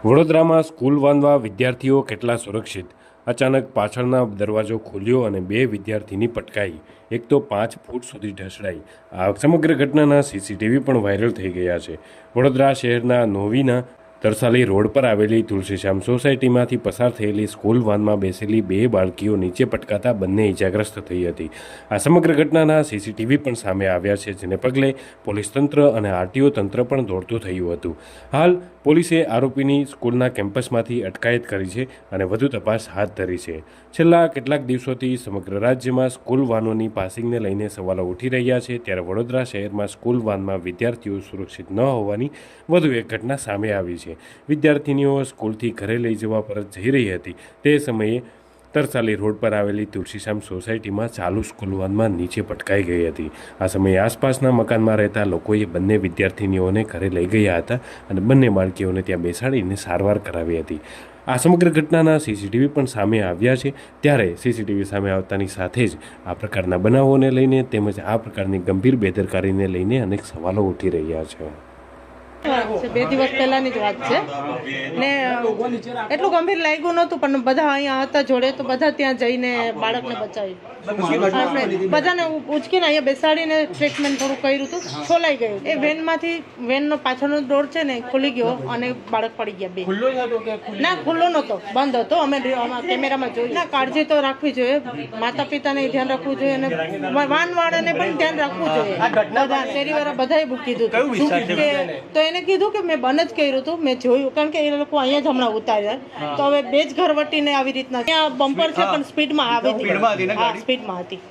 વડોદરામાં સ્કૂલ વાનવા વિદ્યાર્થીઓ કેટલા સુરક્ષિત? અચાનક પાછળના દરવાજો ખોલ્યો અને બે વિદ્યાર્થીની પટકાઈ. એક તો 5 ફૂટ સુધી ઢસડાઈ. આ સમગ્ર ઘટનાના સીસીટીવી પણ વાયરલ થઈ ગયા છે. વડોદરા શહેરના નોવીના તરસાલી રોડ પર આવેલી તુલસીશ્યામ સોસાયટીમાંથી પસાર થયેલી સ્કૂલ વાનમાં બેસેલી બે બાળકીઓ નીચે પટકાતા બંને ઇજાગ્રસ્ત થઈ હતી. આ સમગ્ર ઘટનાના સીસીટીવી પણ સામે આવ્યા છે, જેને પગલે પોલીસ તંત્ર અને આરટીઓ તંત્ર પણ દોડતું થયું હતું. હાલ પોલીસે આરોપીની સ્કૂલના કેમ્પસમાંથી અટકાયત કરી છે અને વધુ તપાસ હાથ ધરી છે. છેલ્લા કેટલાક દિવસોથી સમગ્ર રાજ્યમાં સ્કૂલ વાનોની પાસિંગને લઈને સવાલો ઉઠી રહ્યા છે, ત્યારે વડોદરા શહેરમાં સ્કૂલ વાનમાં વિદ્યાર્થીઓ સુરક્ષિત ન હોવાની વધુ એક ઘટના સામે આવી છે. વિદ્યાર્થીનીઓ સ્કૂલથી ઘરે લઈ જવા પરત જઈ રહી હતી તે સમયે તરસાલી રોડ પર આવેલી તુલસીશ્યામ સોસાયટીમાં ચાલુ સ્કૂલ વાનમાં નીચે પટકાઈ ગઈ હતી. આ સમયે આસપાસના મકાનમાં રહેતા લોકોએ બંને વિદ્યાર્થીનીઓને ઘરે લઈ ગયા હતા અને બંને બાળકીઓને ત્યાં બેસાડીને સારવાર કરાવી હતી. આ સમગ્ર ઘટનાના સીસીટીવી પણ સામે આવ્યા છે. ત્યારે સીસીટીવી સામે આવતાની સાથે જ આ પ્રકારના બનાવોને લઈને તેમજ આ પ્રકારની ગંભીર બેદરકારીને લઈને અનેક સવાલો ઉઠી રહ્યા છે. 2 દિવસ પહેલાની જ વાત છે ને એટલું ગંભીર લાગ્યું નહોતું, પણ બધા અહીંયા હતા જોડે તો બધા ત્યાં જઈને બાળકને બચાવી બધાને ઉચકીને અહીંયા બેસાડીને ટ્રીટમેન્ટ થોડું કર્યું હતું. છોલાઈ ગયું. એ વેનનો પાછળનો ડોર છે ને ખુલી ગયો અને બાળક પડી ગયા બે. ના, ખુલ્લો નહોતો, બંધ હતો. અમે કેમેરામાં જોયું. ના, કાળજી તો રાખવી જોઈએ. માતા પિતાને ધ્યાન રાખવું જોઈએ અને વાનવાળાને પણ ધ્યાન રાખવું જોઈએ. શેરીવાળા બધાએ કીધું તો એને કીધું કે મેં બંધ જ કર્યું હતું, મેં જોયું, કારણ કે એ લોકો અહીંયા જ હમણાં ઉતાર્યા. તો હવે બે જ ઘર વટીને આવી રીતના ત્યાં બમ્પર છે પણ સ્પીડમાં આવી હતી. સ્પીડમાં હતી.